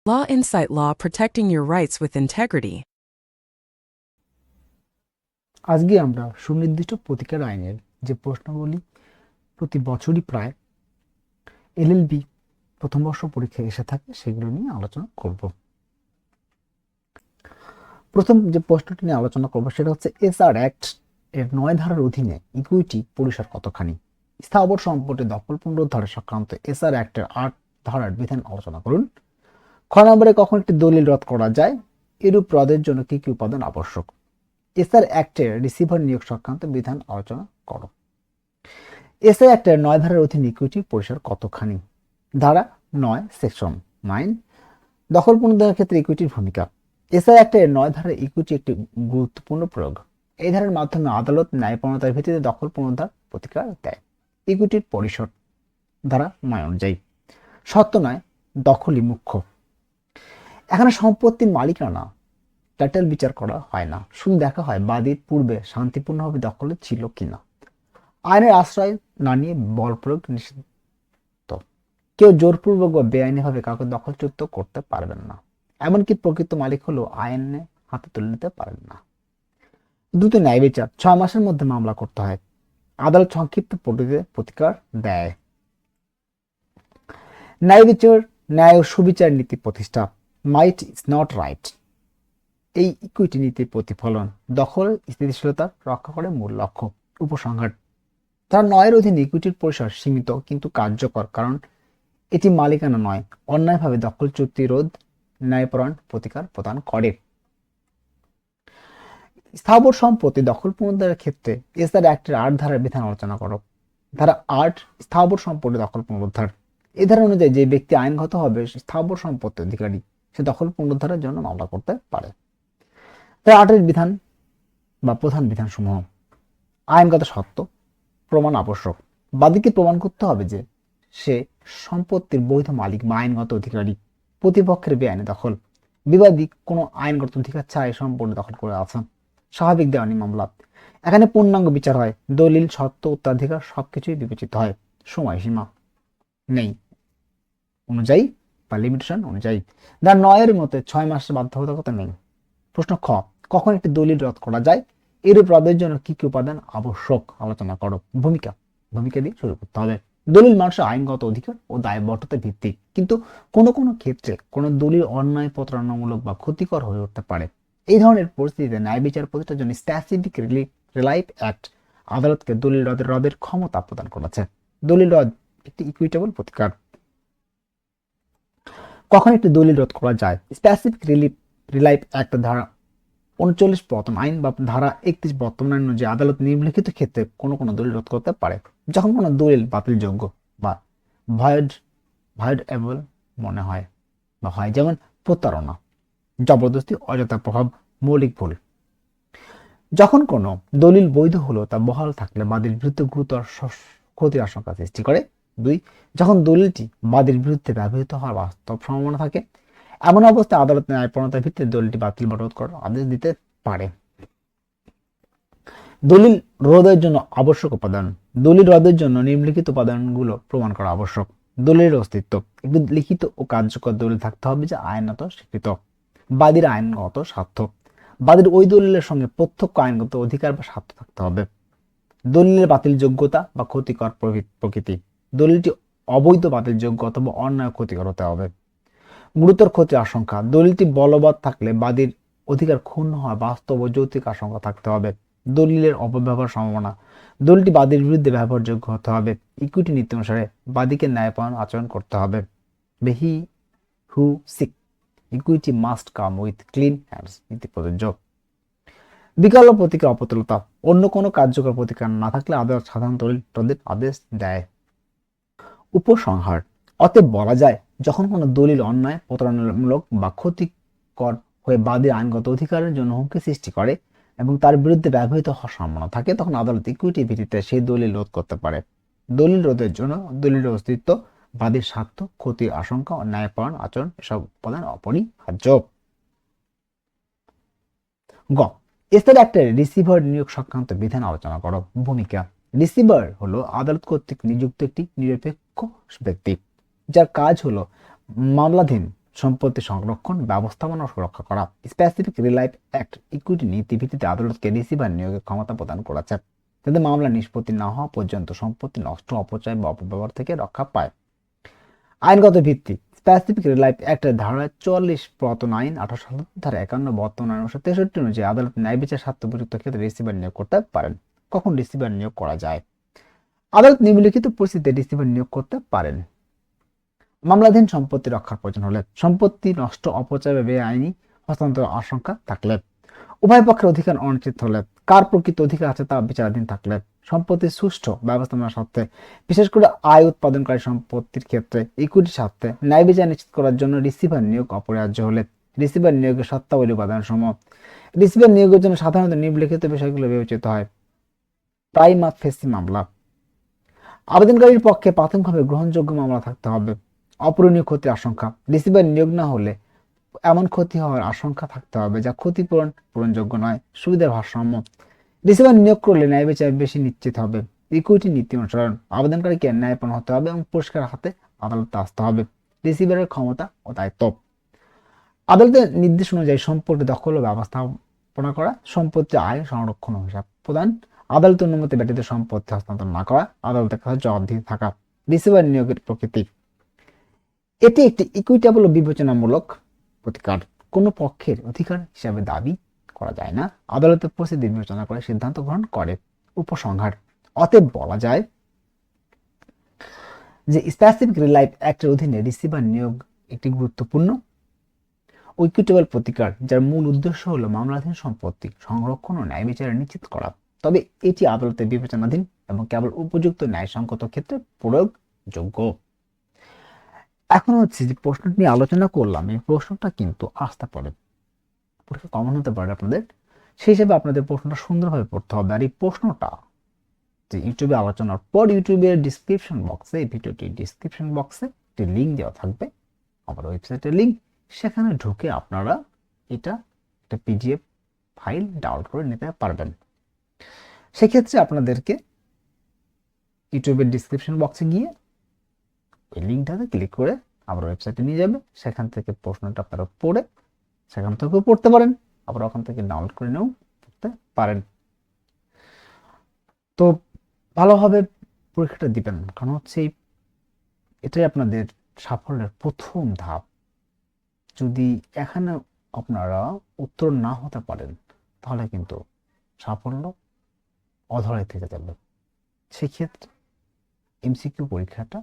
Law Insight Law, protecting your rights with integrity. আজকে আমরা সুনির্দিষ্ট প্রতিকার আইনের যে প্রশ্নগুলি প্রতি বছরই প্রায় এলএলবি প্রথম বর্ষ পরীক্ষায় এসে থাকে সেগুলো নিয়ে আলোচনা করব। প্রথম যে প্রশ্নটি নিয়ে আলোচনা করব সেটা হচ্ছে এসআর অ্যাক্ট এর 9 ধারার অধীনে ইকুইটি পরিসর কতখানি? স্থাবর সম্পত্তি দখল পুনরুদ্ধার সংক্রান্ত এসআর অ্যাক্টের 8 ধারার বিধান আলোচনা করুন। খ নম্বরে কখন একটি দলিল রদ করা যায়? এরূপ রদের জন্য কি কি উপাদান আবশ্যক? এসআর অ্যাক্টের রিসিভার নিয়োগ সংক্রান্ত বিধান আলোচনা করো। এসআর অ্যাক্টের 9 ধারার অধীনে ইকুইটি পরিসর কতখানি? ধারা 9 সেকশন 9 দখল পুনরুদ্ধারের ক্ষেত্রে ইকুইটির ভূমিকা। এসআর অ্যাক্টের 9 ধারার ইকুইটি একটি গুরুত্বপূর্ণ প্রয়োগ। এই ধারার মাধ্যমে আদালত ন্যায়পরণতার ভিত্তিতে দখল পুনরুদ্ধার প্রতিকার দেয়। ইকুইটির পরিসর ধারা 9 অনুযায়ী সত্য নয়, দখলই মুখ্য। এখানে সম্পত্তির মালিকানা টাইটেল বিচার করা হয় না, শুধু দেখা হয় বাদীর পূর্বে শান্তিপূর্ণভাবে দখলে ছিল কিনা। আইনের আশ্রয় না নিয়ে বল প্রয়োগ নিষিদ্ধ। কেউ জোরপূর্বক বা বেআইনিভাবে কাউকে দখলচ্যুত করতে পারবেন না, এমনকি প্রকৃত মালিক হলেও আইনে হাতে তুলে নিতে পারেন না। দ্রুত ন্যায় বিচার 6 মাসের মধ্যে মামলা করতে হয়। আদালত সংক্ষিপ্ত পদ্ধতিতে প্রতিকার দেয়। ন্যায় বিচার, ন্যায় ও সুবিচার নীতি প্রতিষ্ঠা। মাইট ইজ নট রাইট এই ইকুইটি নীতির প্রতিফলন। দখল স্থিতিশীলতা রক্ষা করে মূল লক্ষ্য। উপসংহার, তার 9 অধীনে ইকুইটির পরিসর সীমিত কিন্তু কার্যকর, কারণ এটি মালিকানা নয়, অন্যায়ভাবে দখলচ্যুতি রোধ, ন্যায়পরায়ণ প্রতিকার প্রদান করে। স্থাবর সম্পত্তি দখল পুনরুদ্ধারের ক্ষেত্রে এসআর অ্যাক্টের 8 ধারার বিধান আলোচনা করো। ধারা 8 স্থাবর সম্পত্তি দখল পুনরুদ্ধার। এই ধারা অনুযায়ী যে ব্যক্তি আইনগতভাবে স্থাবর সম্পত্তির অধিকারী সে দখল পুনরুদ্ধারের জন্য মামলা করতে পারে। ধারা 8 বিধান বা প্রধান বিধান সমূহ। আইনগত সত্য প্রমাণ আবশ্যক। বাদীকে প্রমাণ করতে হবে যে সে সম্পত্তির বৈধ মালিক বা আইনগত অধিকারী। প্রতিপক্ষের বেআইনি দখল। বিবাদী কোনো আইনগত অধিকার ছাড়াই সম্পত্তি দখল করে আছেন। স্বাভাবিক দেওয়ানি মামলা। এখানে পূর্ণাঙ্গ বিচার হয়, দলিল, সত্য, উত্তরাধিকার সবকিছুই বিবেচিত হয়। সময়সীমা নেই অনুযায়ী বা লিমিটেশন অনুযায়ী। ধারা 9 মতে 6 মাসের বাধ্যবাধকতা নেই। প্রশ্ন খ, কখন একটি দলিল রদ করা যায়? এরূপ রদের জন্য কি কি উপাদান আবশ্যক আলোচনা করো। ভূমিকা দিয়ে শুরু করতে হবে। দলিল মানুষের আইনগত অধিকার ও দায়বদ্ধতা ভিত্তিক, কিন্তু কোনো কোনো ক্ষেত্রে কোনো দলিল অন্যায়, প্রতারণামূলক বা ক্ষতিকর হয়ে উঠতে পারে। এই ধরনের পরিস্থিতিতে ন্যায় বিচার প্রতিষ্ঠার জন্য স্পেসিফিক রিলাইফ অ্যাক্ট আদালতকে দলিল রদের ক্ষমতা প্রদান করেছে। দলিল রদ একটি ইকুইটেবল প্রতিকার। কখন একটি দলিল রদ করা যায়? স্পেসিফিক রিলাইফ অ্যাক্ট ধারা 39 বর্তমান আইন বা ধারা 31 বর্তমান আইন অনুযায়ী আদালত নিম্নলিখিত ক্ষেত্রে কোনো কোনো দলিল রদ করতে পারে। যখন কোনো দলিল বাতিলযোগ্য বা ভয়েডেবল মনে হয় বা হয়, যেমন প্রতারণা, জবরদস্তি, অযথা প্রভাব, মৌলিক ভুল। যখন কোনো দলিল বৈধ হলো তা বহাল থাকলে বাদীর বিরুদ্ধে গুরুতর ক্ষতির আশঙ্কা সৃষ্টি করে। 2, যখন দলিলটি বাদীর বিরুদ্ধে ব্যবহৃত হওয়ার বাস্তব সম্ভাবনা থাকে। এমন অবস্থায় আদালত ন্যায়পরণতার ভিত্তিতে দলিলটি বাতিল বা রদ করার আদেশ দিতে পারে। দলিল রোধের জন্য আবশ্যক উপাদান। দলিল রদের জন্য নিম্নলিখিত উপাদানগুলো প্রমাণ করা আবশ্যক। দলিলের অস্তিত্ব। একটি লিখিত ও কার্যকর দলিল থাকতে হবে যা আইনত স্বীকৃত। বাদীর আইনগত স্বার্থ। বাদীর ওই দলিলের সঙ্গে প্রত্যক্ষ আইনগত অধিকার বা স্বার্থ থাকতে হবে। দলিলের বাতিল যোগ্যতা বা ক্ষতিকর প্রকৃতি। দলিলটি অবৈধ, বাতিলযোগ্য অথবা অন্যায়, ক্ষতিকর হতে হবে। গুরুতর ক্ষতির আশঙ্কা। দলিলটি বলবৎ থাকলে বাদীর অধিকার ক্ষুণ্ণ হওয়া বাস্তব ও যৌক্তিক আশঙ্কা থাকতে হবে। দলিলের অপব্যবহার সম্ভাবনা। দলিলটি বাদীর বিরুদ্ধে ব্যবহারযোগ্য হতে হবে। ইকুইটি নীতি অনুসারে বাদীকে ন্যায়পরায়ণ আচরণ করতে হবে। He who seek equity must come with clean hands নীতি প্রযোজ্য। বিকল্প প্রতিকার অপতুলতা। অন্য কোনো কার্যকর প্রতিকার না থাকলে আদালত সাধারণ দলিল রদের আদেশ দেয়। উপসংহার, অতএব বলা যায়, যখন কোনো দলিল অন্যায়, প্রতারণামূলক বা ক্ষতিকর হয়ে বাদীর আইনগত অধিকারের জন্য হুমকি সৃষ্টি করে এবং তার বিরুদ্ধে ব্যবহৃত হওয়ার সম্ভাবনা থাকে, তখন আদালত ইকুইটি ভিত্তিতে সেই দলিল রোধ করতে পারে। দলিল রোধের জন্য দলিলের অস্তিত্ব, বাদীর স্বার্থ, ক্ষতির আশঙ্কা ও ন্যায়পরায়ণ আচরণ এসব উপাদান অপরিহার্য। গ, এসআর অ্যাক্টের রিসিভার নিয়োগ সংক্রান্ত বিধান আলোচনা করো। ভূমিকা। রিসিভার হলো আদালত কর্তৃক নিযুক্ত একটি নিরপেক্ষ ব্যক্তি যার কাজ হলো মামলাধীন সম্পত্তি সংরক্ষণ, ব্যবস্থাপনা ও সুরক্ষা করা। স্পেসিফিক রিলাইফ অ্যাক্ট ইকুইটি নীতি ভিত্তিতে আদালতকে রিসিভার নিয়োগের ক্ষমতা প্রদান করেছে, যাতে মামলা নিষ্পত্তি না হওয়া পর্যন্ত সম্পত্তি নষ্ট, অপচয় বা অপব্যবহার থেকে রক্ষা পায়। আইনগত ভিত্তি। স্পেসিফিক রিলাইফ অ্যাক্টের ধারা 44, পুরাতন আইন 1870, ধারা 51, বর্তমান আইন 1963 অনুযায়ী আদালত ন্যায় বিচার স্বার্থ উপযুক্ত ক্ষেত্রে রিসিভার নিয়োগ করতে পারেন। কখন রিসিভার নিয়োগ করা যায়? আদালত নিম্নলিখিত পরিস্থিতিতে রিসিভার নিয়োগ করতে পারেন: মামলাধীন সম্পত্তি রক্ষার প্রয়োজন হলে, সম্পত্তি নষ্ট, অপচয় বা বেআইনি হস্তান্তর আশঙ্কা থাকলে, উভয় পক্ষের অধিকার অনিশ্চিত হলে, কার প্রকৃত অধিকার আছে তা বিচারাধীন থাকলে, সম্পত্তির সুষ্ঠু ব্যবস্থাপনার স্বার্থে, বিশেষ করে আয় উৎপাদনকারী সম্পত্তির ক্ষেত্রে, ইকুইটির স্বার্থে, ন্যায় বিচার নিশ্চিত করার জন্য রিসিভার নিয়োগ অপরিহার্য হলে, রিসিভার নিয়োগের শর্তাবলী উপাদান সমূহ। রিসিভার নিয়োগের জন্য সাধারণত নিম্নলিখিত বিষয়গুলো বিবেচিত হয়: প্রাইমা ফেসি মামলা, আবেদনকারীর পক্ষে প্রাথমিকভাবে গ্রহণযোগ্য মামলা থাকতে হবে। অপূরণীয় ক্ষতির আশঙ্কা, রিসিভার নিয়োগ না হলে এমন ক্ষতি হওয়ার আশঙ্কা থাকতে হবে যা পূরণযোগ্য নয়। সুবিধার ভারসাম্য, রিসিভার নিয়োগ করলে ন্যায় বিচার বেশি নিশ্চিত হবে। ইকুইটি নীতি অনুসরণ, আবেদনকারীকে ন্যায়পূর্ণ হতে হবে এবং পরিষ্কার হাতে আদালতে আসতে হবে। রিসিভারের ক্ষমতা ও দায়িত্ব, আদালতের নির্দেশ অনুযায়ী সম্পত্তি দখল ও ব্যবস্থাপনা করা, সম্পত্তি আয় সংরক্ষণ ও হিসাব প্রদান, আদালতের অনুমতি ব্যতীত সম্পত্তি হস্তান্তর না করা, আদালতের কাছে জবাবদিহি থাকা। রিসিভার নিয়োগের প্রকৃতি, এটি একটি ইকুইটেবল ও বিবেচনামূলক প্রতিকার। কোনো পক্ষের অধিকার হিসাবে দাবি করা যায় না, আদালতের পরিস্থিতি বিবেচনা করে সিদ্ধান্ত গ্রহণ করে। উপসংহার, অতএব বলা যায় যে স্পেসিফিক রিলাইফ অ্যাক্টের অধীনে রিসিভার নিয়োগ একটি গুরুত্বপূর্ণ ইকুইটেবল প্রতিকার, যার মূল উদ্দেশ্য হল মামলাধীন সম্পত্তি সংরক্ষণ ও ন্যায় বিচার নিশ্চিত করা। তবে এটি আদালতের বিবেচনাধীন এবং কেবল উপযুক্ত ন্যায়সঙ্গত ক্ষেত্রে প্রয়োগযোগ্য। এখন হচ্ছে যে প্রশ্নটি নিয়ে আলোচনা করলাম, এই প্রশ্নটা কিন্তু আসতে পারে, পরীক্ষা কমন হতে পারে আপনাদের, সেই হিসেবে আপনাদের প্রশ্নটা সুন্দরভাবে পড়তে হবে। আর এই প্রশ্নটা যে ইউটিউবে আলোচনার পর ইউটিউবের ডিসক্রিপশন বক্সে, এই ভিডিওটির ডিসক্রিপশন বক্সে একটি লিঙ্ক দেওয়া থাকবে, আমার ওয়েবসাইটের লিঙ্ক। সেখানে ঢুকে আপনারা এটা একটা পিডিএফ ফাইল ডাউনলোড করে নিতে পারবেন। সেক্ষেত্রে আপনাদেরকে ইউটিউবের ডিসক্রিপশন বক্সে গিয়ে ওই লিঙ্কটাতে ক্লিক করে আমার ওয়েবসাইটে নিয়ে যাবে। সেখান থেকে প্রশ্নটা আপনারা পড়ে সেখান থেকেও পড়তে পারেন, আবার ওখান থেকে ডাউনলোড করে নিয়েও পড়তে পারেন। তো ভালোভাবে পরীক্ষাটা দিবেন, কারণ হচ্ছে এটাই আপনাদের সাফল্যের প্রথম ধাপ। যদি এখানে আপনারা উত্তর না হতে পারেন তাহলে কিন্তু সাফল্য অধরাই থেকে যাবে। সেক্ষেত্রে এমসিকিউ পরীক্ষাটা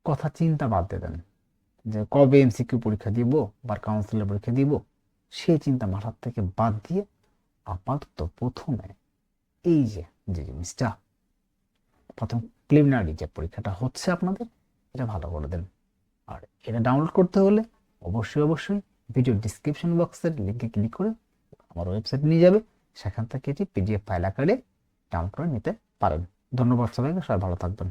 কথা চিন্তা বাদ দিয়ে দেন, যে কবে এমসিকিউ পরীক্ষা দিব বা কাউন্সিলের পরীক্ষা দিব, সেই চিন্তা মাথার থেকে বাদ দিয়ে আপাতত প্রথমে এই যে জিনিসটা, প্রথম প্রিলিমিনারি যে পরীক্ষাটা হচ্ছে আপনাদের, এটা ভালো করে দেন। আর এটা ডাউনলোড করতে হলে অবশ্যই ভিডিও ডিসক্রিপশন বক্সের লিঙ্কে ক্লিক করে আমার ওয়েবসাইট নিয়ে যাবে, সেখান থেকে এটি পিডিএফ ফাইল আকারে ডাউনলোড করে নিতে পারেন। ধন্যবাদ সবাইকে, সবাই ভালো থাকবেন।